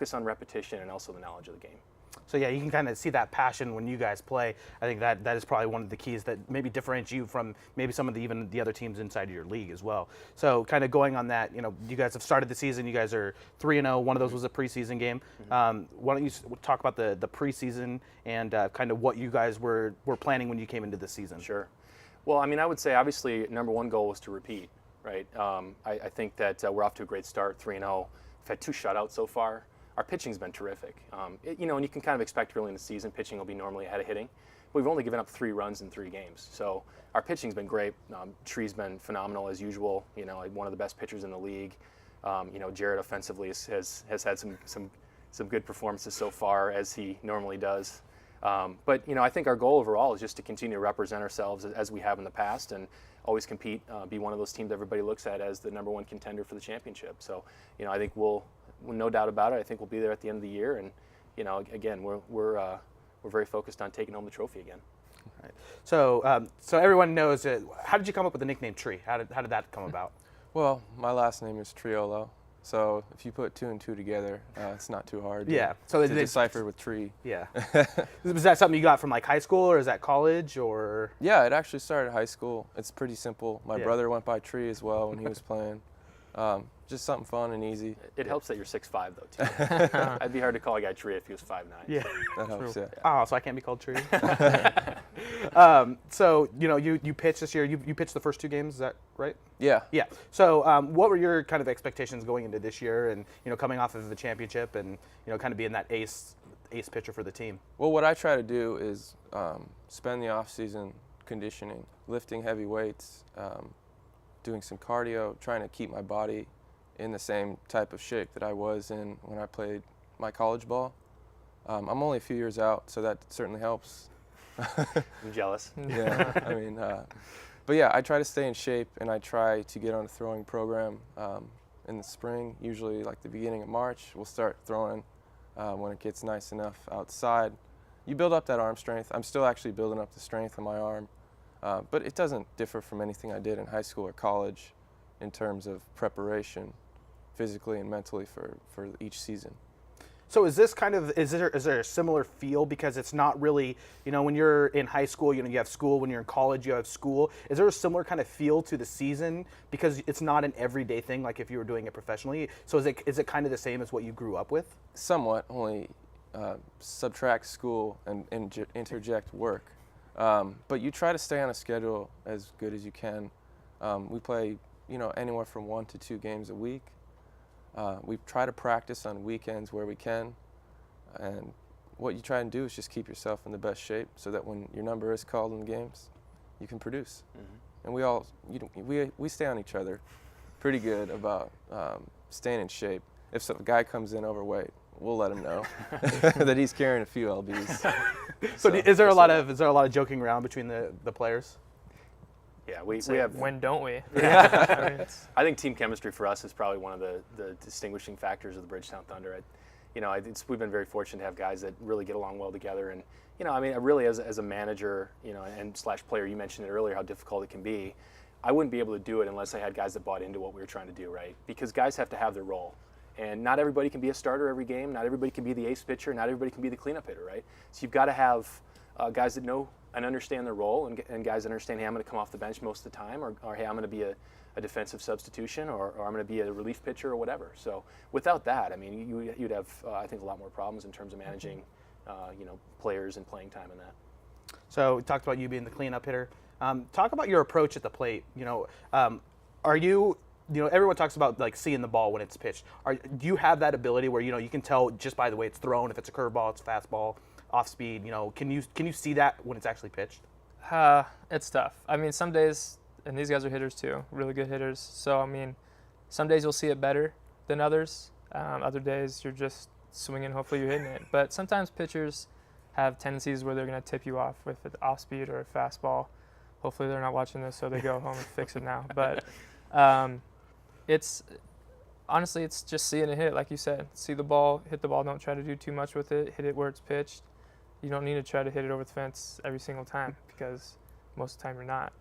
focus on repetition and also the knowledge of the game. So yeah, you can kind of see that passion when you guys play. I think that is probably one of the keys that maybe differentiates you from maybe some of even the other teams inside of your league as well. So kind of going on that, you guys have started the season. You guys are 3-0. One of those was a preseason game. Why don't you talk about the preseason and kind of what you guys were planning when you came into the season? Sure. Well, I mean, I would say obviously number one goal was to repeat, right? I think that we're off to a great start, 3-0. We've had 2 shutouts so far. Our pitching's been terrific. And you can kind of expect early in the season pitching will be normally ahead of hitting. We've only given up 3 runs in 3 games. So our pitching's been great. Tree's been phenomenal as usual, like one of the best pitchers in the league. Jared offensively has had some good performances so far, as he normally does. But I think our goal overall is just to continue to represent ourselves as we have in the past and always compete, be one of those teams everybody looks at as the number 1 contender for the championship. So, I think we'll no doubt about it. I think we'll be there at the end of the year, and again, we're very focused on taking home the trophy again. Right. So, so everyone knows. How did you come up with the nickname Tree? How did that come about? Well, my last name is Triolo, so if you put 2 and 2 together, it's not too hard. To decipher with Tree. Yeah. Was that something you got from like high school, or is that college, or? Yeah, it actually started high school. It's pretty simple. My Yeah. brother went by Tree as well when he was playing. Just something fun and easy. It helps that you're 6'5" though, too. It'd be hard to call a guy Tree if he was 5'9". Yeah. That helps, yeah. Oh, so I can't be called Tree. So you pitched this year. You pitched the first 2 games. Is that right? Yeah. Yeah. So what were your kind of expectations going into this year, and coming off of the championship, and kind of being that ace pitcher for the team? Well, what I try to do is spend the off season conditioning, lifting heavy weights, doing some cardio, trying to keep my body in the same type of shape that I was in when I played my college ball. I'm only a few years out, so that certainly helps. I'm jealous. Yeah, I mean, but yeah, I try to stay in shape, and I try to get on a throwing program in the spring, usually like the beginning of March. We'll start throwing when it gets nice enough outside. You build up that arm strength. I'm still actually building up the strength in my arm, but it doesn't differ from anything I did in high school or college in terms of preparation, physically and mentally for each season. So is there a similar feel, because it's not really, when you're in high school, you have school, when you're in college, you have school. Is there a similar kind of feel to the season, because it's not an everyday thing like if you were doing it professionally? So is it kind of the same as what you grew up with? Somewhat, only subtract school and interject work. But you try to stay on a schedule as good as you can. We play, anywhere from 1 to 2 games a week. We try to practice on weekends where we can, and what you try and do is just keep yourself in the best shape so that when your number is called in the games, you can produce. And we all, we stay on each other pretty good about staying in shape. If a guy comes in overweight, we'll let him know that he's carrying a few lbs. So is there a lot of joking around between the players? Yeah, we have. When don't we? Yeah. I think team chemistry for us is probably one of the distinguishing factors of the Bridgetown Thunder. We've been very fortunate to have guys that really get along well together, and really as a manager, and / player, you mentioned it earlier how difficult it can be. I wouldn't be able to do it unless I had guys that bought into what we were trying to do, right? Because guys have to have their role, and not everybody can be a starter every game. Not everybody can be the ace pitcher. Not everybody can be the cleanup hitter, right? So you've got to have guys that know and understand their role, and guys that understand, hey, I'm going to come off the bench most of the time, or hey, I'm going to be a defensive substitution, or I'm going to be a relief pitcher or whatever. So without that, you'd have, I think, a lot more problems in terms of managing, players and playing time in that. So we talked about you being the cleanup hitter. Talk about your approach at the plate. Are you, everyone talks about like seeing the ball when it's pitched. Do you have that ability where you can tell just by the way it's thrown if it's a curveball, it's a fastball, off speed? Can you see that when it's actually pitched? It's tough. Some days, and these guys are hitters too, really good hitters. So some days you'll see it better than others. Other days you're just swinging, hopefully you're hitting it. But sometimes pitchers have tendencies where they're going to tip you off with an off speed or a fastball. Hopefully they're not watching this, so they go home and fix it now. But it's just seeing it hit, like you said. See the ball, hit the ball. Don't try to do too much with it. Hit it where it's pitched. You don't need to try to hit it over the fence every single time, because most of the time you're not.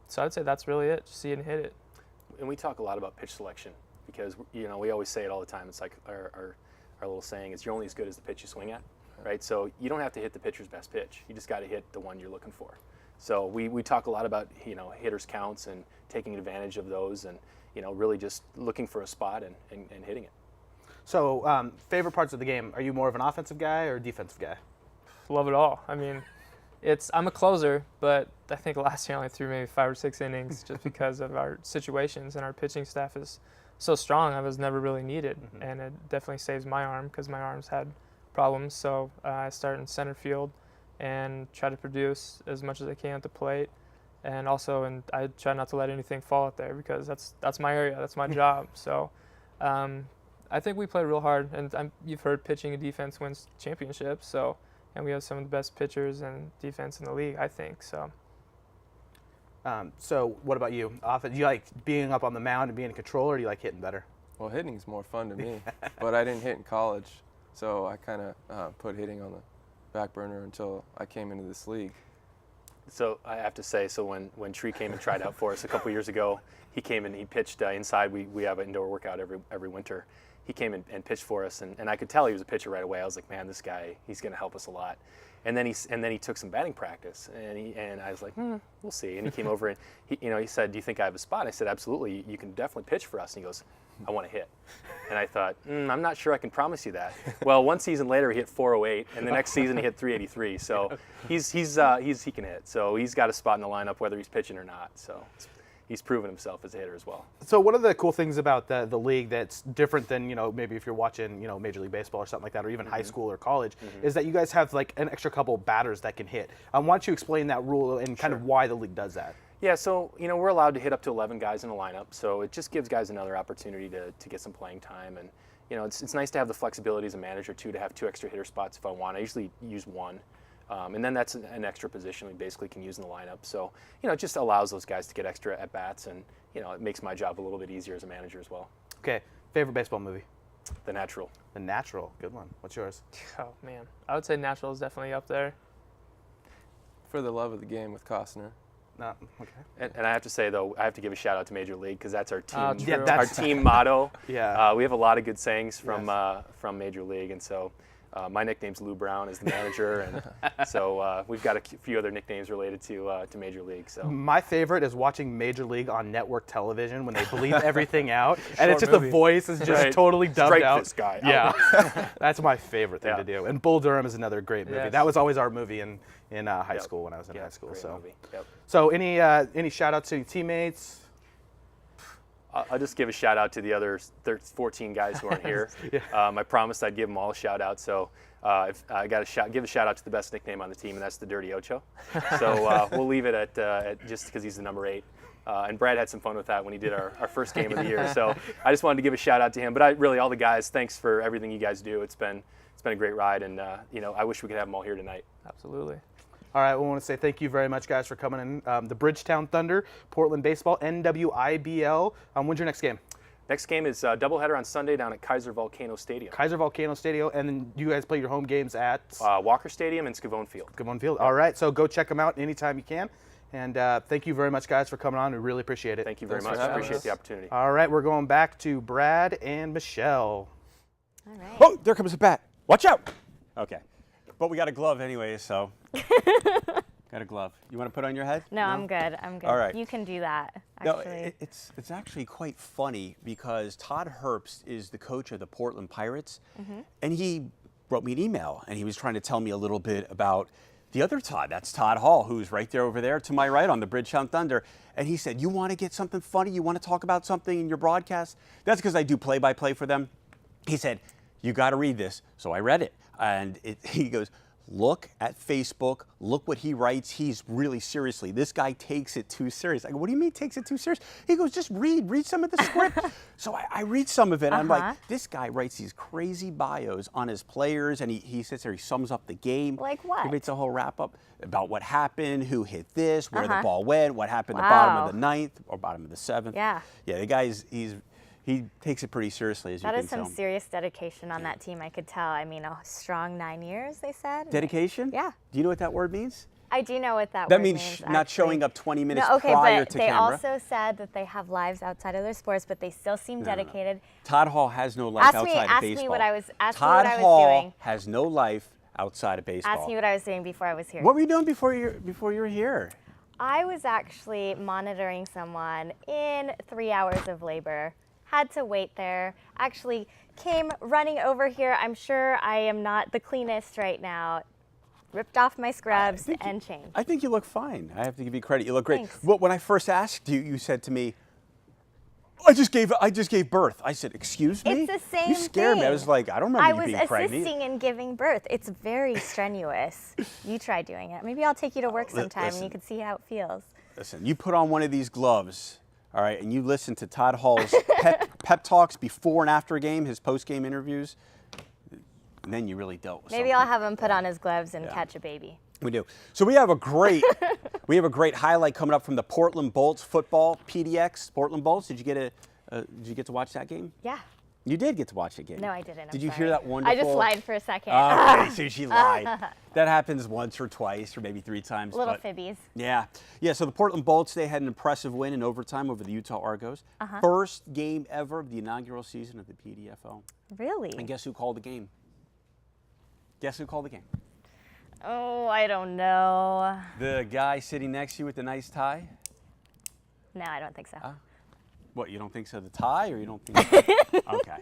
So I'd say that's really it. Just see it and hit it. And we talk a lot about pitch selection because you know we always say it all the time. It's like our little saying is you're only as good as the pitch you swing at, right? So you don't have to hit the pitcher's best pitch. You just got to hit the one you're looking for. So we talk a lot about, you know, hitters counts and taking advantage of those, and you know, really just looking for a spot and hitting it. So favorite parts of the game? Are you more of an offensive guy or a defensive guy? Love it all. I mean, I'm a closer, but I think last year I only threw maybe 5 or 6 innings just because of our situations, and our pitching staff is so strong. I was never really needed, and it definitely saves my arm because my arm's had problems. So I start in center field and try to produce as much as I can at the plate, and I try not to let anything fall out there because that's my area, that's my job. So I think we play real hard, and you've heard pitching and defense wins championships. So, and we have some of the best pitchers and defense in the league, I think. So. So what about you? Do you like being up on the mound and being a controller, or do you like hitting better? Well, hitting's more fun to me, but I didn't hit in college, so I kind of put hitting on the back burner until I came into this league. So I have to say, so when Tree came and tried out for us a couple years ago, he came and he pitched inside. We have an indoor workout every winter. He came and pitched for us, and I could tell he was a pitcher right away. I was like, man, this guy, he's going to help us a lot. And then he took some batting practice, and I was like, we'll see. And he came over and he said, do you think I have a spot? I said, absolutely. You can definitely pitch for us. And he goes, I want to hit. And I thought, I'm not sure I can promise you that. Well, one season later he hit 408, and the next season he hit 383. So he can hit. So he's got a spot in the lineup whether he's pitching or not. So he's proven himself as a hitter as well. So one of the cool things about the league that's different than, maybe if you're watching, Major League Baseball or something like that, or even high school or college, is that you guys have like an extra couple batters that can hit. Why don't you explain that rule and kind of why the league does that? Yeah, so we're allowed to hit up to 11 guys in a lineup, so it just gives guys another opportunity to get some playing time, and it's nice to have the flexibility as a manager too, to have 2 extra hitter spots if I want. I usually use 1. And then that's an extra position we basically can use in the lineup. So, it just allows those guys to get extra at-bats, and, it makes my job a little bit easier as a manager as well. Okay, favorite baseball movie? The Natural. The Natural, good one. What's yours? Oh, man. I would say Natural is definitely up there. For the Love of the Game with Costner. No, okay. And I have to say, though, I have to give a shout-out to Major League because that's our team, true. our team motto. Yeah. We have a lot of good sayings from Major League, and so my nickname's Lou Brown as the manager, and so we've got a few other nicknames related to Major League. So my favorite is watching Major League on network television when they bleep everything out, and it's just movie. the voice is just totally dubbed Strike out. this guy. Yeah, that's my favorite thing Yeah. to do. And Bull Durham is another great movie. Yes. That was always our movie in high school when I was in high school. Great So, movie. Yep. so any shout outs to your teammates? I'll just give a shout out to the other 14 guys who aren't here. I promised I'd give them all a shout out. So if I got to give a shout out to the best nickname on the team, and that's the Dirty Ocho. So we'll leave it at just because he's the number 8. And Brad had some fun with that when he did our first game of the year. So I just wanted to give a shout out to him. But really, all the guys, thanks for everything you guys do. It's been a great ride, and I wish we could have them all here tonight. Absolutely. All right, we want to say thank you very much, guys, for coming in. The Bridgetown Thunder, Portland Baseball, NWIBL. When's your next game? Next game is a doubleheader on Sunday down at Kaiser Volcano Stadium. Kaiser Volcano Stadium, and then you guys play your home games at? Walker Stadium and Scavone Field. Scavone Field. All right, so go check them out anytime you can. And thank you very much, guys, for coming on. We really appreciate it. Thank you very Thanks much. for having Appreciate us. the opportunity. All right, we're going back to Brad and Michelle. All right. Oh, there comes a bat. Watch out. Okay. But we got a glove anyway, so. Got a glove. You want to put on your head? No, I'm good. I'm good. All right. You can do that, No, actually. it's actually quite funny because Todd Herbst is the coach of the Portland Pirates, and he wrote me an email, and he was trying to tell me a little bit about the other Todd. That's Todd Hall, who's right there over there to my right on the Bridgetown Thunder. And he said, you want to get something funny? You want to talk about something in your broadcast? That's because I do play-by-play for them. He said, you got to read this. So I read it, and he goes, look at Facebook, look what he writes. He's really seriously, this guy takes it too serious. I go, what do you mean takes it too serious? He goes, just read some of the script. So I read some of it, and I'm like, this guy writes these crazy bios on his players, and he sits there, he sums up the game. Like what? He writes a whole wrap up about what happened, who hit this, where the ball went, what happened at the bottom of the 9th or bottom of the 7th. Yeah. Yeah, the guy he takes it pretty seriously, as you That can is some tell. serious dedication on that team, I could tell. I mean, a strong 9 years, they said. Dedication? Yeah. Do you know what that word means? I do know what that That word means means, not showing actually. up 20 minutes No, okay, prior but to they camera. also said that they have lives outside of their sports, but they still seem dedicated. Todd Hall has no life outside of Ask baseball. me what I was. Ask me Todd what I was Hall doing. has no life outside of baseball. Ask me what I was doing before I was here. What were you doing before you were here? I was actually monitoring someone in 3 hours of labor. Had to wait there. Actually came running over here. I'm sure I am not the cleanest right now. Ripped off my scrubs and changed. I think you look fine. I have to give you credit. You look great. Thanks. But when I first asked you, you said to me, I just gave birth. I said, excuse me? It's the same You scared me. I thing. was like, I don't remember I you was being pregnant. assisting in giving birth. It's very strenuous. You try doing it. Maybe I'll take you to work sometime and listen. you can see how it feels. Listen, you put on one of these gloves, all right, and you listen to Todd Hall's pep talks before and after a game, his post-game interviews, and then you really dealt with Maybe something. I'll have him put on his gloves and Yeah. catch a baby. We do. So we have a great highlight coming up from the Portland Bolts football PDX. Portland Bolts. Did you get to watch that game? Yeah. You did get to watch it game. No, I didn't. Did I'm you sorry. hear that wonderful? I just lied for a second. Okay, so she lied. That happens once or twice or maybe 3 times. Little but fibbies. yeah. So the Portland Bolts, they had an impressive win in overtime over the Utah Argos. First game ever of the inaugural season of the PDFL. Really? And guess who called the game? Guess who called the game? Oh, I don't know. The guy sitting next to you with the nice tie? No, I don't think so. What, you don't think so? The tie, or you don't think so? Okay.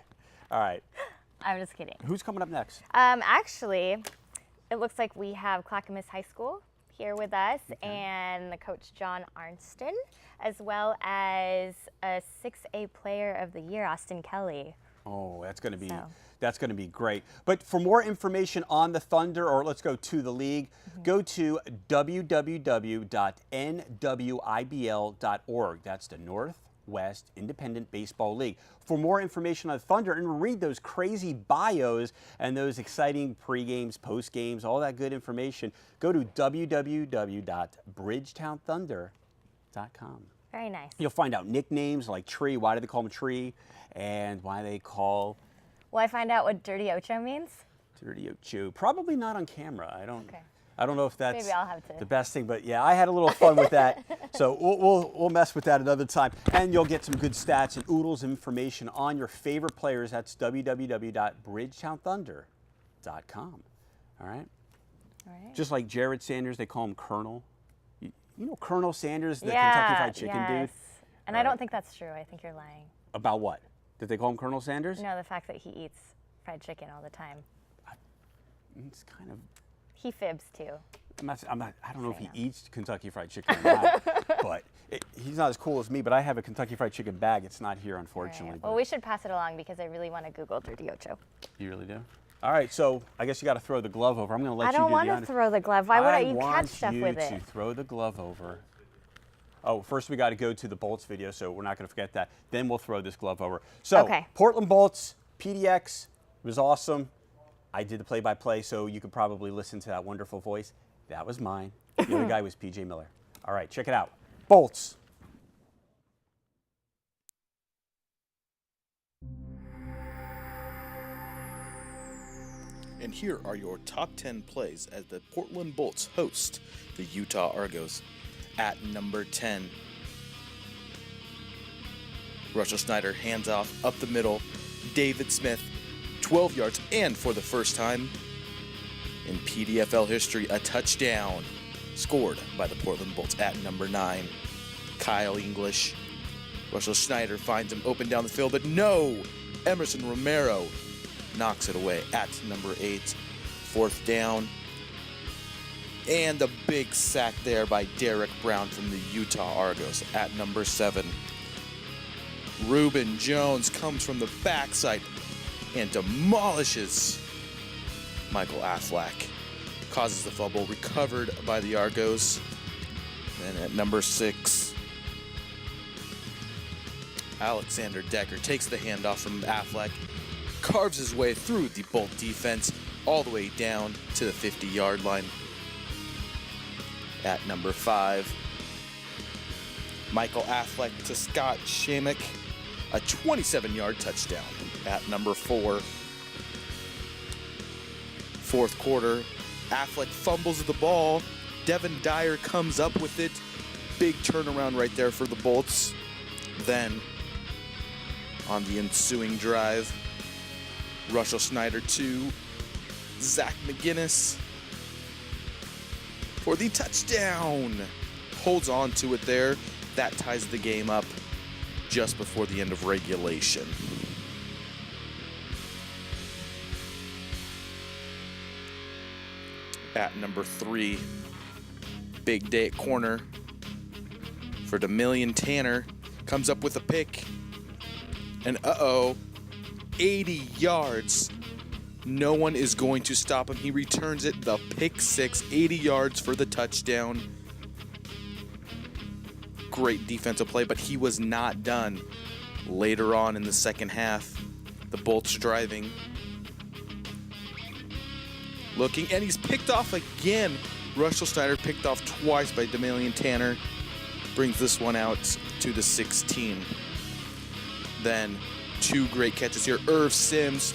All right. I'm just kidding. Who's coming up next? Actually, it looks like we have Clackamas High School here with us and the coach John Arnston, as well as a 6A player of the year, Austin Kelly. Oh, that's going to be So. that's going to be great. But for more information on the Thunder, or let's go to the league, go to www.nwibl.org. That's the Northwest Independent Baseball League. For more information on the Thunder and read those crazy bios and those exciting pre-games, post-games, all that good information, go to www.bridgetownthunder.com. Very nice. You'll find out nicknames like Tree, why do they call him Tree, and why they call Will I find out what Dirty Ocho means? Dirty Ocho. Probably not on camera. I don't. Okay. I don't know if that's Maybe I'll have to. the best thing, but yeah, I had a little fun with that. So we'll mess with that another time, and you'll get some good stats and oodles of information on your favorite players. That's www.bridgetownthunder.com. All right. All right. Just like Jared Sanders, they call him Colonel. You know Colonel Sanders, the yeah, Kentucky Fried Chicken yes. dude. And All I don't right. think that's true. I think you're lying. About what? Did they call him Colonel Sanders? No, the fact that he eats fried chicken all the time. It's kind of. He fibs too. I don't know if he Fair. eats Kentucky Fried Chicken or not, but he's not as cool as me. But I have a Kentucky Fried Chicken bag. It's not here, unfortunately. Right. Well, but we should pass it along because I really want to Google Dirty Ocho. You really do? All right, so I guess you got to throw the glove over. I'm going to let I you don't do want the to honors. throw the glove. Why would I you want catch stuff with you it? to throw the glove over. Oh, first we got to go to the Bolts video, so we're not going to forget that. Then we'll throw this glove over. So, Okay. Portland Bolts, PDX, was awesome. I did the play-by-play, so you could probably listen to that wonderful voice. That was mine. The other guy was PJ Miller. All right, check it out. Bolts. And here are your top 10 plays as the Portland Bolts host the Utah Argos. At number 10, Russell Snyder hands off up the middle. David Smith, 12 yards, and for the first time in PDFL history, a touchdown scored by the Portland Bolts. At number 9, Kyle English. Russell Snyder finds him open down the field, but no! Emerson Romero knocks it away. At number 8, fourth down. And a big sack there by Derek Brown from the Utah Argos. At number 7, Reuben Jones comes from the backside and demolishes Michael Affleck. Causes the fumble, recovered by the Argos. And at number 6, Alexander Decker takes the handoff from Affleck, carves his way through the Bolt defense all the way down to the 50-yard line. At number 5, Michael Affleck to Scott Shamick, a 27-yard touchdown. At number 4, fourth quarter, Affleck fumbles the ball, Devin Dyer comes up with it. Big turnaround right there for the Bolts. Then, on the ensuing drive, Russell Snyder to Zach McGinnis for the touchdown. Holds on to it there. That ties the game up just before the end of regulation. At number 3, big day at corner for Demillion Tanner. Comes up with a pick. And 80 yards. No one is going to stop him. He returns it, the pick 6, 80 yards for the touchdown. Great defensive play, but he was not done. Later on in the second half, the Bolts driving. Looking, and he's picked off again. Russell Snyder picked off twice by Demillion Tanner. Brings this one out to the 16. Then 2 great catches here. Irv Sims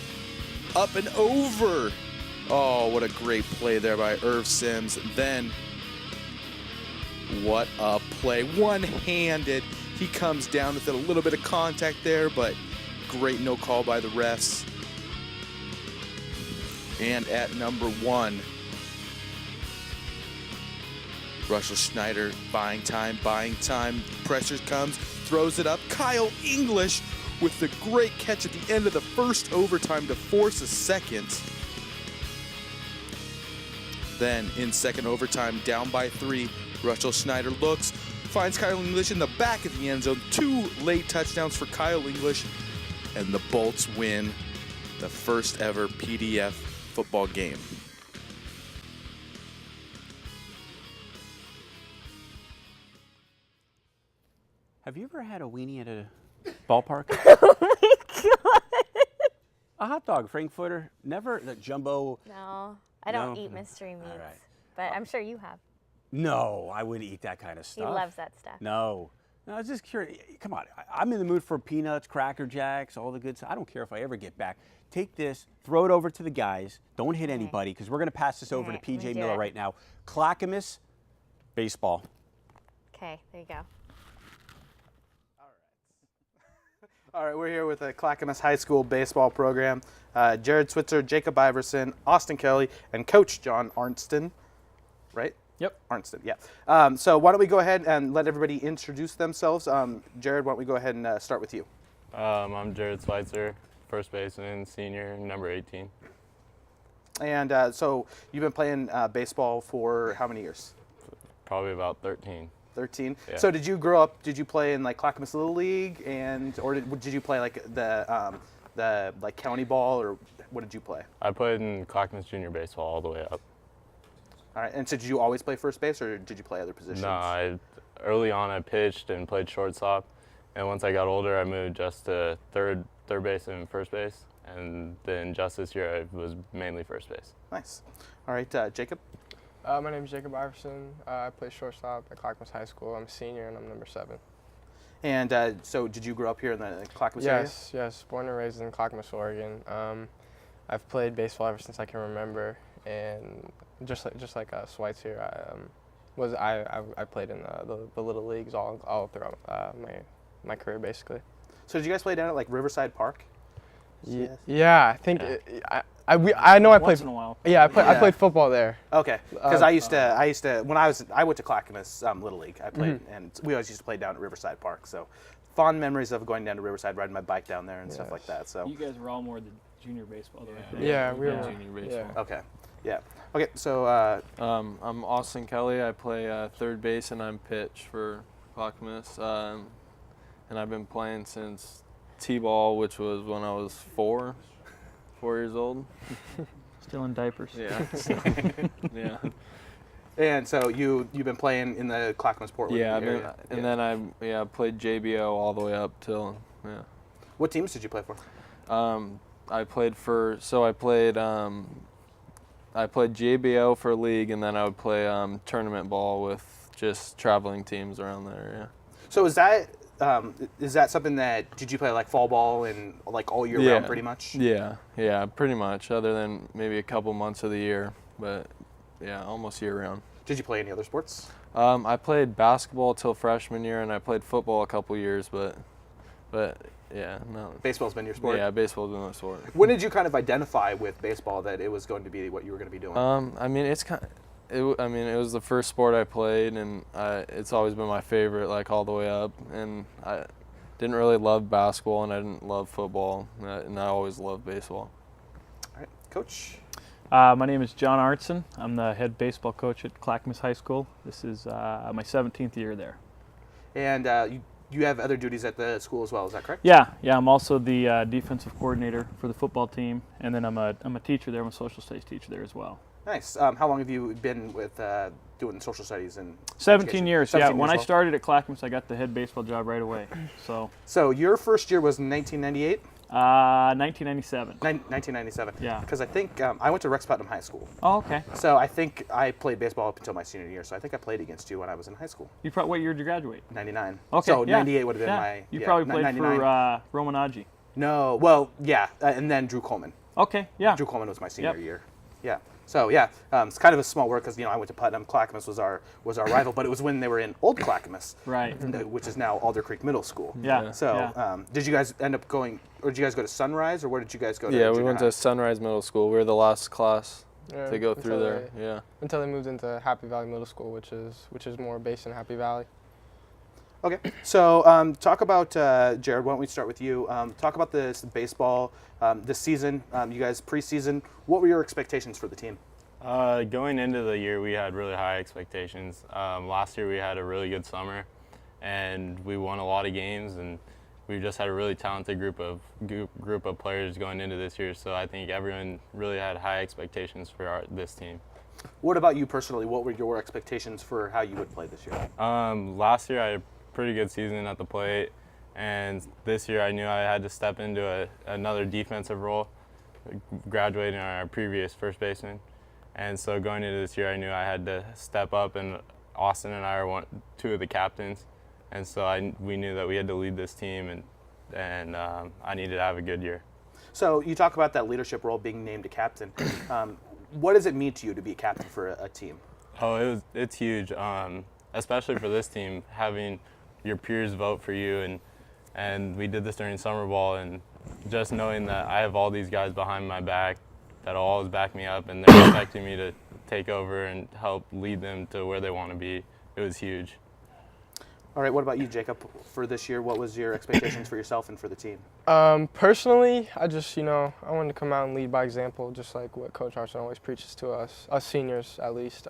up and over. Oh, what a great play there by Irv Sims. Then, what a play. One-handed. He comes down with a little bit of contact there, but great no call by the refs. And at number 1, Russell Snyder buying time. Pressure comes, throws it up. Kyle English with the great catch at the end of the first overtime to force a second. Then in second overtime, down by 3, Russell Snyder looks, finds Kyle English in the back of the end zone. 2 late touchdowns for Kyle English, and the Bolts win the first ever PDF football game. Have you ever had a weenie at a ballpark? Oh my God. A hot dog, Frankfurter? Never? The jumbo? No, I don't No? eat mystery meats, right. but I'm sure you have. No, I wouldn't eat that kind of He stuff. loves that stuff. No. No, I was just curious. Come on. I'm in the mood for peanuts, Cracker Jacks, all the good stuff. I don't care if I ever get back. Take this, throw it over to the guys. Don't hit anybody, because we're going to pass this over to right, let me PJ do Miller it. right now. Clackamas, baseball. Okay, there you go. All right, we're here with the Clackamas High School baseball program. Jared Switzer, Jacob Iverson, Austin Kelly, and Coach John Arnston, right? Yep. Arnston, yeah. So why don't we go ahead and let everybody introduce themselves. Jared, why don't we go ahead and start with you? I'm Jared Switzer, first baseman, senior, number 18. And so you've been playing baseball for how many years? Probably about 13. 13. Yeah. So did you grow up? Did you play in like Clackamas Little League, or did you play like the like county ball, or what did you play? I played in Clackamas junior baseball all the way up. All right. And so did you always play first base, or did you play other positions? No, early on I pitched and played shortstop, and once I got older I moved just to third base and first base, and then just this year I was mainly first base. Nice. All right, Jacob. My name is Jacob Iverson. I play shortstop at Clackamas High School. I'm a senior and I'm number 7. And so did you grow up here in the Clackamas area? Yes. Born and raised in Clackamas, Oregon. I've played baseball ever since I can remember, and just like Swites here, I played in the little leagues all throughout my career basically. So did you guys play down at like Riverside Park? Yeah, I think I know I played Once in a while. Yeah, I played football there. Okay, because I used to when I went to Clackamas Little League. I played, and we always used to play down at Riverside Park. So fond memories of going down to Riverside, riding my bike down there and stuff like that. So You guys were all more the junior baseball, though. I think. Yeah, we were. Junior baseball. Yeah. okay, yeah, okay. So I'm Austin Kelly. I play third base and I'm pitch for Clackamas. And I've been playing since T-ball, which was when I was 4 years old. Still in diapers. Yeah. Yeah. and so you've been playing in the Clackamas Portland Yeah. area. And then I played JBO all the way up till What teams did you play for? I played JBO for league, and then I would play tournament ball with just traveling teams around there. Yeah. So is that something that did you play like fall ball and like all year round pretty much? Yeah, pretty much. Other than maybe a couple months of the year, but yeah, almost year round. Did you play any other sports? I played basketball till freshman year, and I played football a couple years, but yeah, no. Baseball's been your sport? Yeah, baseball's been my sport. When did you kind of identify with baseball that it was going to be what you were going to be doing? I mean, it was the first sport I played, and it's always been my favorite, like all the way up. And I didn't really love basketball, and I didn't love football, and I always loved baseball. All right, Coach. My name is John Artson. I'm the head baseball coach at Clackamas High School. This is my 17th year there. And you have other duties at the school as well, is that correct? Yeah. I'm also the defensive coordinator for the football team, and then I'm a teacher there. I'm a social studies teacher there as well. Nice. How long have you been with doing social studies and 17 education? years. 17 When years I started at Clackamas, I got the head baseball job right away. So your first year was 1998? 1997. 1997. Yeah. Because I think I went to Rex Putnam High School. Oh, okay. So I think I played baseball up until my senior year. So I think I played against you when I was in high school. What year did you graduate? 99. Okay. So yeah. 98 would have been my. You probably played 99. for Romanaggi. No. Well, yeah, and then Drew Coleman. Okay. Yeah. Drew Coleman was my senior Yep. year. Yeah. So yeah, it's kind of a small world because I went to Putnam. Clackamas was our rival, but it was when they were in Old Clackamas, Right. which is now Alder Creek Middle School. Yeah. So did you guys end up going, or did you guys go to Sunrise, or where did you guys go to? Yeah, we junior went high? to Sunrise Middle School. We were the last class Yeah, to go through until there. Yeah. Until they moved into Happy Valley Middle School, which is more based in Happy Valley. Okay, so talk about Jared. Why don't we start with you? Talk about this baseball this season. You guys preseason. What were your expectations for the team? Going into the year, we had really high expectations. Last year, we had a really good summer, and we won a lot of games, and we just had a really talented group of players going into this year. So I think everyone really had high expectations for this team. What about you personally? What were your expectations for how you would play this year? Last year, I had a pretty good season at the plate, and this year I knew I had to step into another defensive role, graduating our previous first baseman. And so going into this year, I knew I had to step up, and Austin and I are two of the captains. And so we knew that we had to lead this team, and I needed to have a good year. So you talk about that leadership role, being named a captain. What does it mean to you to be a captain for a team? Oh, it's huge, especially for this team, having your peers vote for you. And we did this during summer ball, and just knowing that I have all these guys behind my back that'll always back me up, and they're expecting me to take over and help lead them to where they want to be. It was huge. All right, what about you, Jacob? For this year, what was your expectations for yourself and for the team? Personally, I wanted to come out and lead by example, just like what Coach Arson always preaches to us seniors at least.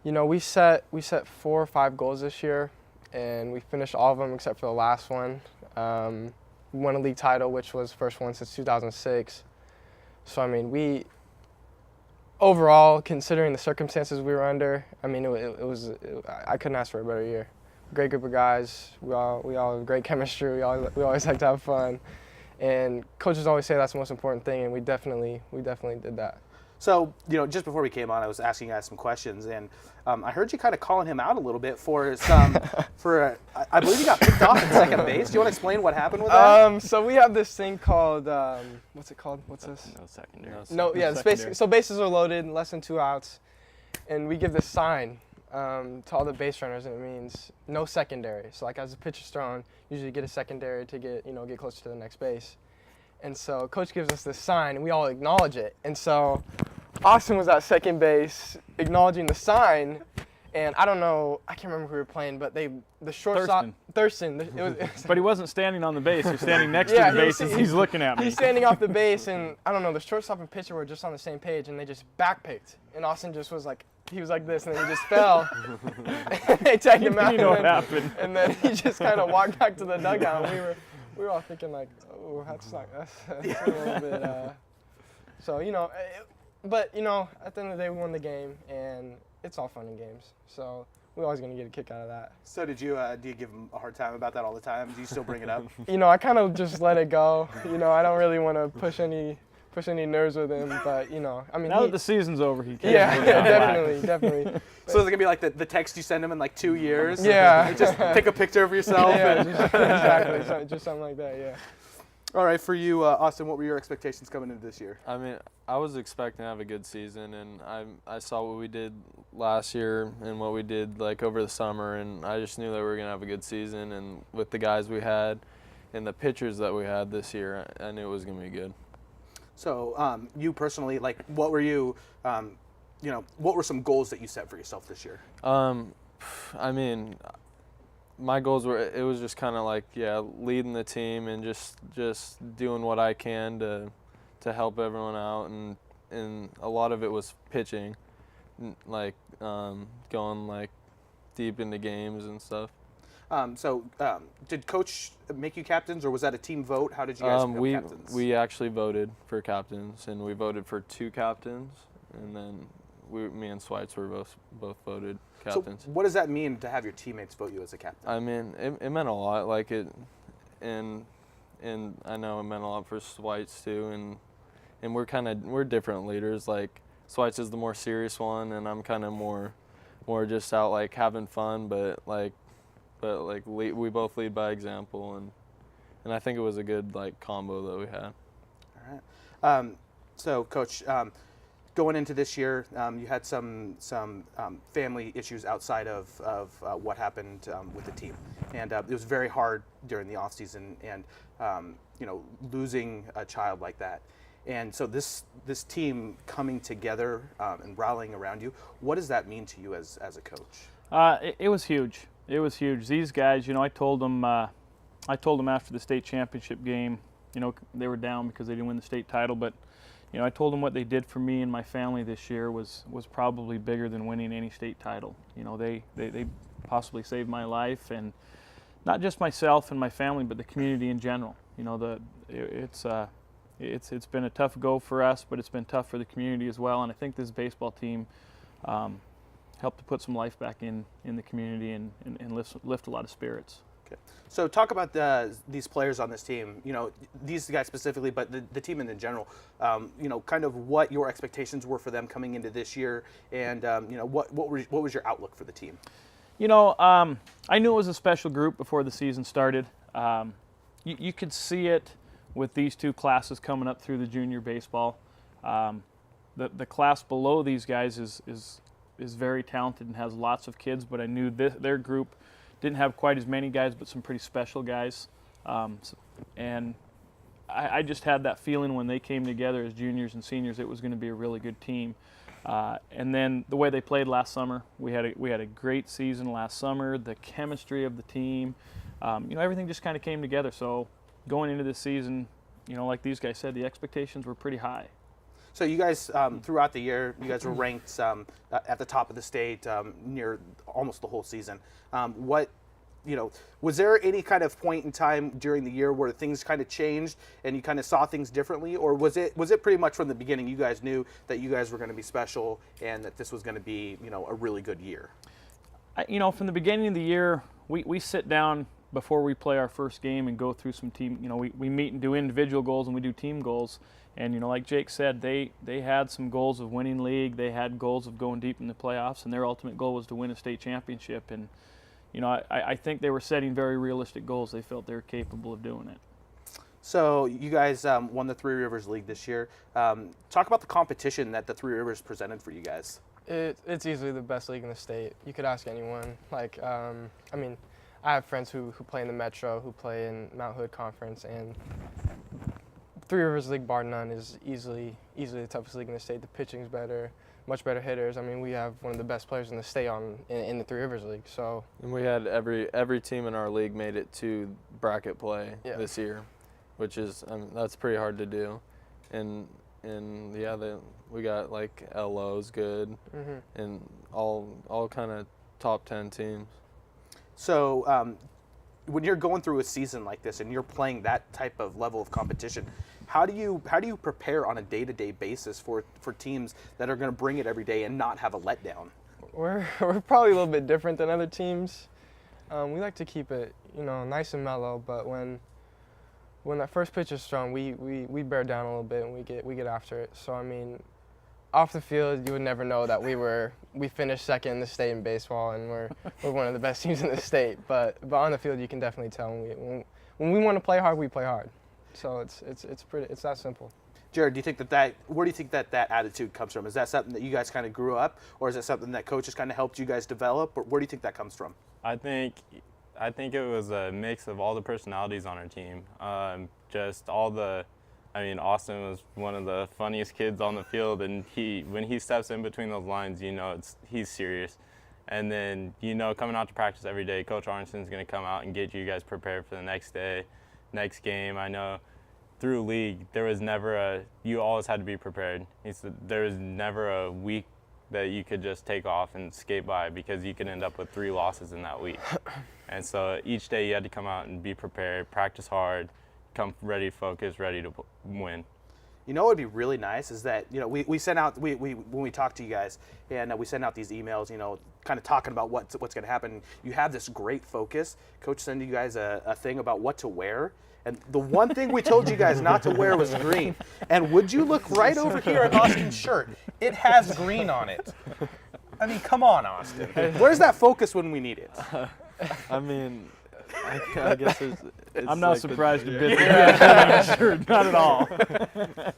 We set 4 or 5 goals this year, and we finished all of them except for the last one. We won a league title, which was the first one since 2006. So, I mean, overall, considering the circumstances we were under, I mean, I couldn't ask for a better year. Great group of guys. We all have great chemistry. We always like to have fun. And coaches always say that's the most important thing, and we definitely did that. So, just before we came on, I was asking you guys some questions, and I heard you kind of calling him out a little bit I believe he got picked off at second base. Do you want to explain what happened with that? So we have this thing called, what's it called? What's this? No secondary. So bases are loaded, less than 2 outs, and we give this sign to all the base runners, and it means no secondary. So like as the pitch is thrown, usually you get a secondary to get closer to the next base. And so coach gives us this sign, and we all acknowledge it. And so Austin was at second base acknowledging the sign, and I can't remember who we were playing, but the shortstop, Thurston. But he wasn't standing on the base. He was standing next to the base as he's looking at me. He's standing off the base, and the shortstop and pitcher were just on the same page, and they just backpicked. And Austin just was like, he was like this, and then he just fell. They tagged him out, what happened. And then he just kind of walked back to the dugout. And we were all thinking like, oh, that's a little bit. But at the end of the day, we won the game, and it's all fun and games. So we're always gonna get a kick out of that. So do you give him a hard time about that all the time? Do you still bring it up? I kind of just let it go. I don't really want to push any nerves with him, but I mean. Now that the season's over, he can't. Yeah, definitely. So is it gonna be like the text you send him in like 2 years? Yeah. You just take a picture of yourself. Yeah, exactly. Just something like that. Yeah. All right, for you, Austin, what were your expectations coming into this year? I mean, I was expecting to have a good season, and I saw what we did last year and what we did like over the summer, and I just knew that we were gonna have a good season. And with the guys we had and the pitchers that we had this year, I knew it was gonna be good. So, you personally, like, what were you, what were some goals that you set for yourself this year? I mean, my goals were, it was just kind of like, leading the team and just doing what I can to help everyone out, and a lot of it was pitching, like going like deep into games and stuff. Did coach make you captains, or was that a team vote? How did you guys become captains? We actually voted for captains, and we voted for 2 captains, and then me and Schweitzer were both voted captains. So what does that mean to have your teammates vote you as a captain? I mean, it meant a lot. Like and I know it meant a lot for Schweitz too. And we're different leaders. Like Schweitz is the more serious one, and I'm kind of more just out like having fun. But we both lead by example, and I think it was a good like combo that we had. All right. So, Coach, going into this year, you had some family issues outside of what happened with the team, and it was very hard during the off season, and losing a child like that. And so this team coming together and rallying around you, what does that mean to you as a coach? It was huge. It was huge. These guys, I told them after the state championship game, they were down because they didn't win the state title, but I told them what they did for me and my family this year was probably bigger than winning any state title. They possibly saved my life, and not just myself and my family, but the community in general. It's been a tough go for us, but it's been tough for the community as well. And I think this baseball team helped to put some life back in the community and lift a lot of spirits. Okay. So talk about these players on this team, these guys specifically, but the team in general, kind of what your expectations were for them coming into this year, and, what was your outlook for the team? I knew it was a special group before the season started. You could see it with these 2 classes coming up through the junior baseball. The class below these guys is very talented and has lots of kids, but I knew their group didn't have quite as many guys, but some pretty special guys. And I just had that feeling when they came together as juniors and seniors, it was going to be a really good team. And then the way they played last summer, we had a great season last summer. The chemistry of the team, everything just kind of came together. So going into this season, like these guys said, the expectations were pretty high. So you guys, throughout the year, you guys were ranked at the top of the state near almost the whole season. Was there any kind of point in time during the year where things kind of changed and you kind of saw things differently, or was it pretty much from the beginning you guys knew that you guys were going to be special and that this was going to be a really good year? From the beginning of the year, we sit down before we play our first game and go through some team. We meet and do individual goals and we do team goals. And like Jake said, they had some goals of winning league. They had goals of going deep in the playoffs, and their ultimate goal was to win a state championship. And I think they were setting very realistic goals. They felt they were capable of doing it. So you guys won the Three Rivers League this year. Talk about the competition that the Three Rivers presented for you guys. It's easily the best league in the state. You could ask anyone. I have friends who play in the Metro, who play in Mount Hood Conference, and Three Rivers League, bar none, is easily the toughest league in the state. The pitching's better, much better hitters. We have one of the best players in the state in the Three Rivers League. So, and we had every team in our league made it to bracket play this year, which is that's pretty hard to do. And we got like LO's good, and all kind of top 10 teams. So when you're going through a season like this and you're playing that type of level of competition, how do you prepare on a day-to-day basis for teams that are going to bring it every day and not have a letdown? We're probably a little bit different than other teams. We like to keep it nice and mellow, but when that first pitch is thrown, we bear down a little bit and we get after it. So off the field, you would never know that we finished second in the state in baseball, and we're one of the best teams in the state. But on the field, you can definitely tell when we want to play hard, we play hard. So it's that simple. Jared, do you think where do you think that attitude comes from? Is that something that you guys kind of grew up, or is it something that coaches kind of helped you guys develop, or where do you think that comes from? I think it was a mix of all the personalities on our team. Austin was one of the funniest kids on the field, and when he steps in between those lines, he's serious. And then, coming out to practice every day, Coach Arnson's going to come out and get you guys prepared for the next day, next game. I know through league, you always had to be prepared. He said there was never a week that you could just take off and skate by, because you could end up with 3 losses in that week. And so each day you had to come out and be prepared, practice hard, come ready, focused, ready to win. You know what would be really nice is that, we sent out, when we talk to you guys, and we send out these emails, kind of talking about what's going to happen. You have this great focus. Coach sent you guys a thing about what to wear. And the one thing we told you guys not to wear was green. And would you look right over here at Austin's shirt? It has green on it. I mean, come on, Austin. Where's that focus when we need it? I mean, I guess it's I'm not like surprised a bit. Yeah. Sure, not at all.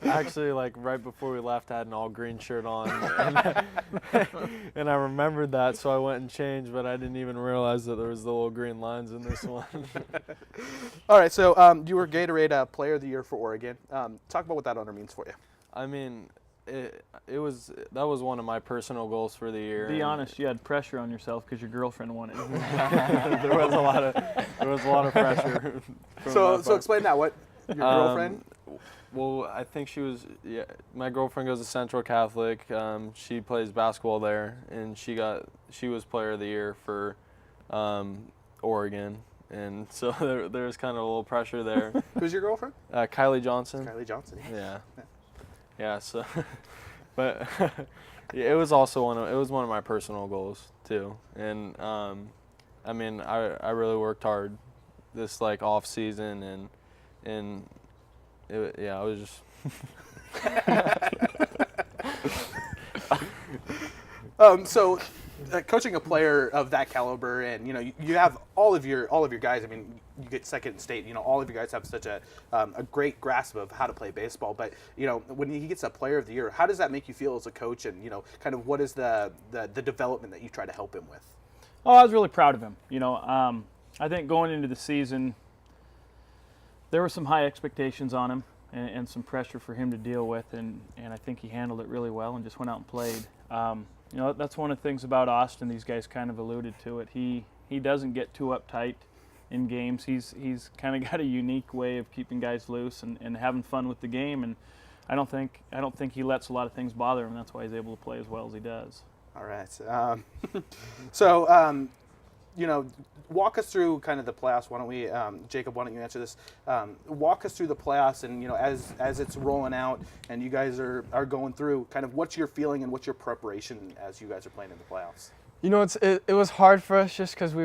Actually, like right before we left, I had an all green shirt on, and I remembered that, so I went and changed. But I didn't even realize that there was the little green lines in this one. All right, so you were Gatorade Player of the Year for Oregon. Talk about what that honor means for you. I mean, that was one of my personal goals for the year. Be honest, you had pressure on yourself because your girlfriend won it. There was a lot of pressure. So explain that. What, your girlfriend? Well, I think she was. Yeah, my girlfriend goes to Central Catholic. She plays basketball there, and she was Player of the Year for Oregon. And so there was kind of a little pressure there. Who's your girlfriend? Kylie Johnson. Kylie Johnson. Yeah. Yeah. So, but yeah, it was one of my personal goals too. And I mean, I really worked hard this off season, and I was just. So, coaching a player of that caliber, and you have all of your guys. I mean, you get second in state. All of you guys have such a great grasp of how to play baseball. But when he gets a Player of the Year, how does that make you feel as a coach? And kind of what is the development that you try to help him with? Oh, I was really proud of him. I think going into the season, there were some high expectations on him and some pressure for him to deal with, and I think he handled it really well and just went out and played. That's one of the things about Austin. These guys kind of alluded to it. He doesn't get too uptight in games. He's kind of got a unique way of keeping guys loose and having fun with the game. And I don't think he lets a lot of things bother him. That's why he's able to play as well as he does. All right. So walk us through kind of the playoffs. Why don't we, Jacob? Why don't you answer this? Walk us through the playoffs, and as it's rolling out, and you guys are going through. Kind of what's your feeling and what's your preparation as you guys are playing in the playoffs? It was hard for us just because we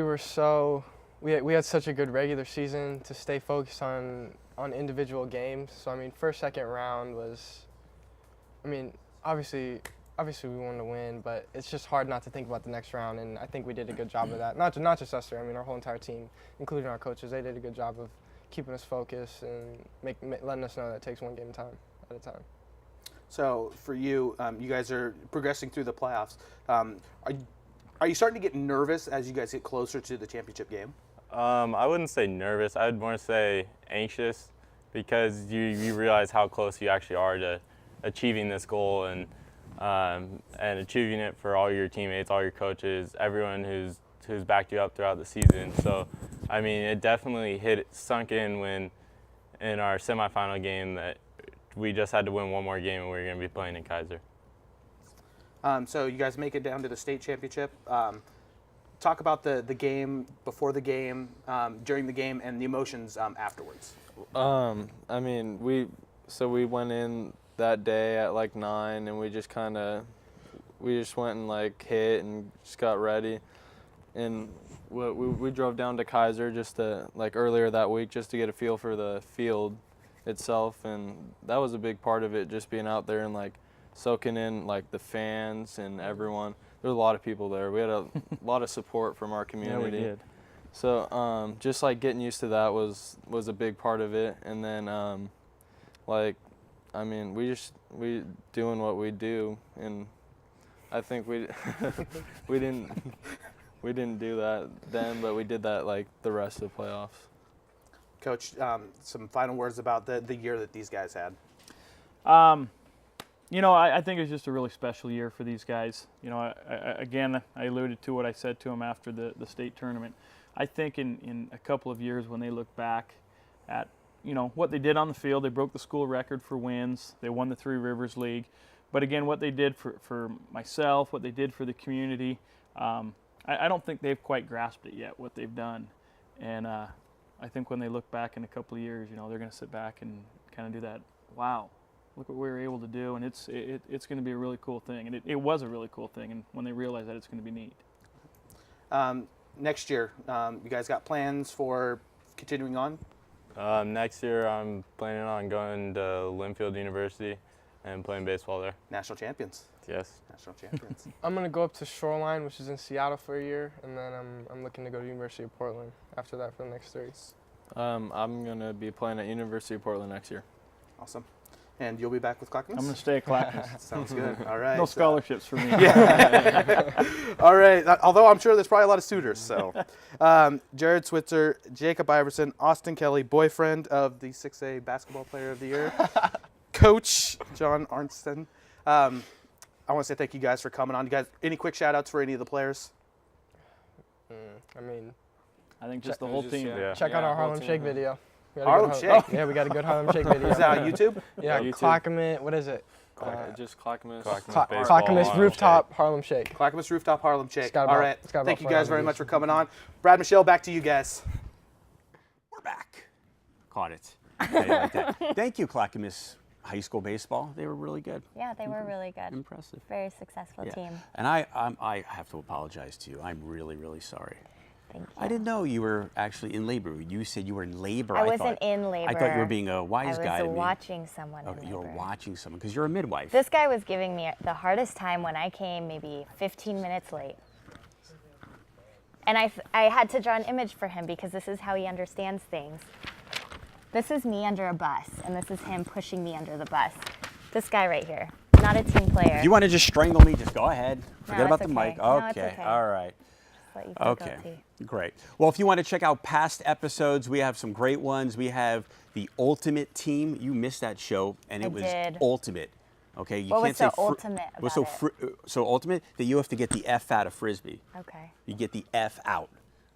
had such a good regular season to stay focused on individual games. So I mean, first, second round was, obviously we wanted to win, but it's just hard not to think about the next round, and I think we did a good job of that. Not just us three. I mean, our whole entire team, including our coaches, they did a good job of keeping us focused and letting us know that it takes one game at a time. So for you, you guys are progressing through the playoffs. Are you starting to get nervous as you guys get closer to the championship game? I wouldn't say nervous. I would more say anxious, because you realize how close you actually are to achieving this goal and achieving it for all your teammates, all your coaches, everyone who's backed you up throughout the season. So, I mean, it definitely sunk in when in our semifinal game that we just had to win one more game and we were going to be playing in Kaiser. So you guys make it down to the state championship. Talk about the game, before the game, during the game, and the emotions afterwards. I mean, we went in that day at 9, and we just went and hit and just got ready, and we drove down to Kaiser just to earlier that week just to get a feel for the field itself, and that was a big part of it, just being out there and soaking in the fans and everyone. There was a lot of people there. We had a lot of support from our community. Yeah, we did. So just like getting used to that was a big part of it, and then like, I mean, we doing what we do, and I think we we didn't do that then, but we did that like the rest of the playoffs. Coach, some final words about the year that these guys had. You know, I think it was just a really special year for these guys. You know, again, I alluded to what I said to them after the state tournament. I think in a couple of years when they look back at, you know, what they did on the field, they broke the school record for wins. They won the Three Rivers League. But again, what they did for myself, what they did for the community, I don't think they've quite grasped it yet, what they've done. And I think when they look back in a couple of years, you know, they're going to sit back and kind of do that, wow, look what we were able to do, and it's going to be a really cool thing, and it was a really cool thing, and when they realize that, it's going to be neat. Next year, you guys got plans for continuing on? Next year, I'm planning on going to Linfield University and playing baseball there. National champions. Yes. National champions. I'm gonna go up to Shoreline, which is in Seattle, for a year, and then I'm looking to go to University of Portland after that for the next 3. I'm gonna be playing at University of Portland next year. Awesome. And you'll be back with Clackamas? I'm going to stay at Clackamas. Sounds good. All right. No scholarships for me. Yeah. All right. Although I'm sure there's probably a lot of suitors. So, Jared Switzer, Jacob Iverson, Austin Kelly, boyfriend of the 6A Basketball Player of the Year, Coach John Arnsten. I want to say thank you guys for coming on. You guys, any quick shout outs for any of the players? I mean, I think just the whole team. Yeah. check out our Harlem Shake video. Harlem Shake? Yeah, we got a good Harlem Shake video. Is that on YouTube? Yeah, YouTube. Clackamas, what is it? Just Clackamas. Baseball, Clackamas Harlem Rooftop Harlem Shake. Clackamas Rooftop Harlem Shake. It's got All about- right. it's got about Thank you 400 guys very views. much for coming on. Brad, Michelle, back to you guys. We're back. Caught it. How do you like that? Thank you, Clackamas High School Baseball. They were really good. Yeah, they were really good. Impressive. Very successful Yeah. team. And I have to apologize to you. I'm really, really sorry. Thank you. I didn't know you were actually in labor. You said you were in labor. I wasn't thought, in labor. I thought you were being a wise guy I to was me. watching someone Oh, in you were labor. watching someone because you're a midwife. This guy was giving me the hardest time when I came maybe 15 minutes late. And I had to draw an image for him because this is how he understands things. This is me under a bus, and this is him pushing me under the bus. This guy right here, not a team player. If you want to just strangle me, just go ahead. Forget about it's the okay. mic. No, it's okay. All right. Just let you feel Okay, guilty. great. Well, if you want to check out past episodes, we have some great ones. We have the Ultimate Team. You missed that show, and I it was did. ultimate. Okay, you What can't was say so ultimate what's so about so ultimate that you have to get the F out of frisbee. Okay. You get the F out.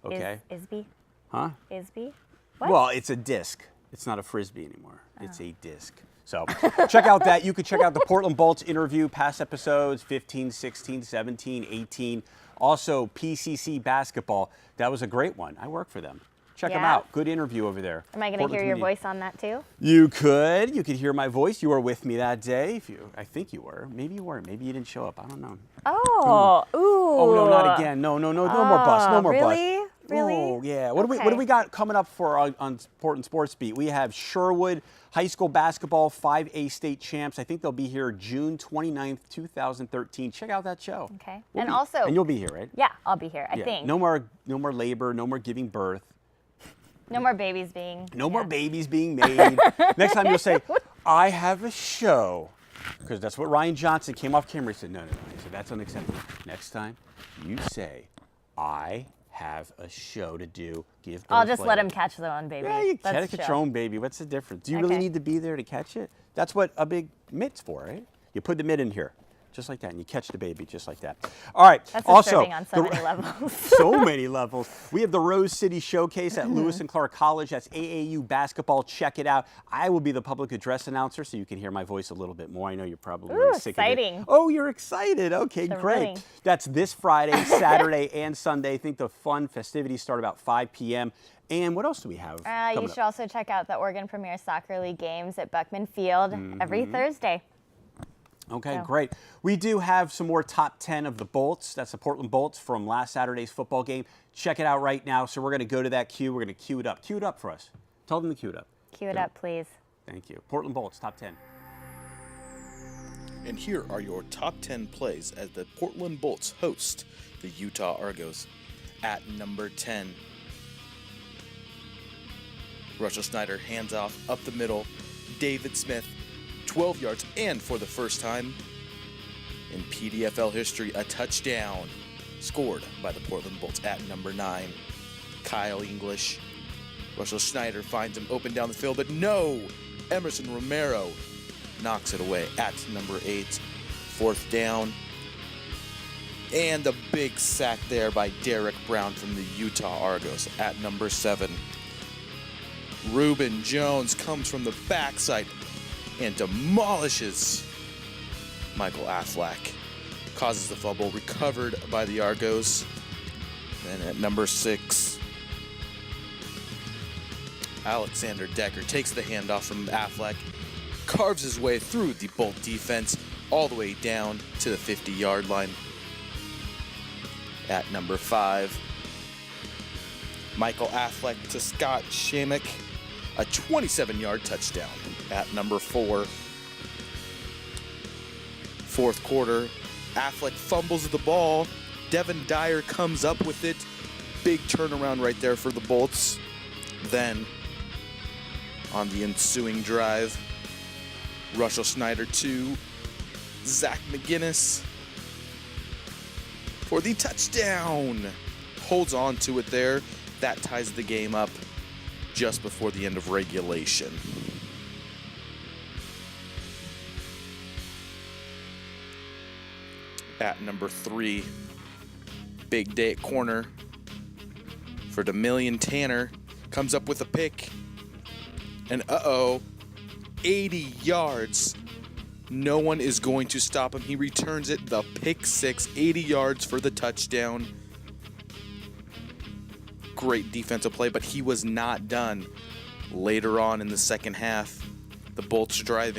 Okay. Isby? Huh? Isby? What? Well, it's a disc. It's not a frisbee anymore. It's a disc. So check out that. You could check out the Portland Bolts interview, past episodes, 15, 16, 17, 18. Also, PCC basketball. That was a great one. I work for them. Check them Yeah? out. Good interview over there. Am I going to Portland hear your Community. voice on that too? You could. You could hear my voice. You were with me that day. I think you were. Maybe you weren't. Maybe you didn't show up. I don't know. Oh, ooh. Oh no, not again. No more bus. No more bus. Really? Really? Oh, yeah. What do Okay. we got coming up for on Portland Sportsbeat? We have Sherwood High School Basketball 5A state champs. I think they'll be here June 29th, 2013. Check out that show. Okay. We'll And be- also, and you'll be here, right? yeah, I'll be here, I Yeah. think. No more labor, no more giving birth. No more babies being. No more yeah. babies being made. Next time you'll say, I have a show. Because that's what Ryan Johnson came off camera and said, no. He said, that's unacceptable. Next time you say, I have a show to do. Give birth I'll just let later." him catch their own baby. Yeah, you That's catch chill. your own baby. What's the difference? Do you really Okay. need to be there to catch it? That's what a big mitt's for, right? You put the mitt in here, just like that, and you catch the baby just like that. All right. That's also, disturbing on so many levels. so many levels. We have the Rose City Showcase at Lewis and Clark College. That's AAU basketball. Check it out. I will be the public address announcer, so you can hear my voice a little bit more. I know you're probably Ooh, sick of it. exciting. Oh, you're excited. Okay, So great. really. That's this Friday, Saturday, and Sunday. I think the fun festivities start about 5 p.m. And what else do we have? You coming should up? also check out the Oregon Premier Soccer League games at Buckman Field every Thursday. Okay, So- great. We do have some more top 10 of the Bolts. That's the Portland Bolts from last Saturday's football game. Check it out right now. So we're going to go to that queue. We're going to queue it up. Queue it up for us. Tell them to queue it up. Cue it up, please. Thank you. Portland Bolts, top 10. And here are your top 10 plays as the Portland Bolts host the Utah Argos. At number 10, Russell Snyder hands off up the middle. David Smith, 12 yards, and for the first time in PDFL history, a touchdown scored by the Portland Bolts at number 9. Kyle English. Russell Snyder finds him open down the field, but no! Emerson Romero knocks it away at number 8. 4th down. And a big sack there by Derek Brown from the Utah Argos at number 7. Reuben Jones comes from the backside and demolishes Michael Affleck. Causes the fumble, recovered by the Argos. Then at number 6, Alexander Decker takes the handoff from Affleck, carves his way through the Bolt defense all the way down to the 50-yard line. At number 5, Michael Affleck to Scott Shamek, a 27-yard touchdown. At number 4, 4th quarter, Affleck fumbles the ball. Devin Dyer comes up with it. Big turnaround right there for the Bolts. Then, on the ensuing drive, Russell Snyder to Zach McGinnis for the touchdown. Holds on to it there. That ties the game up just before the end of regulation. At number 3, big day at corner for Demillion Tanner. Comes up with a pick. And 80 yards. No one is going to stop him. He returns it, the pick 6, 80 yards for the touchdown. Great defensive play, but he was not done. Later on in the second half, the Bolts driving.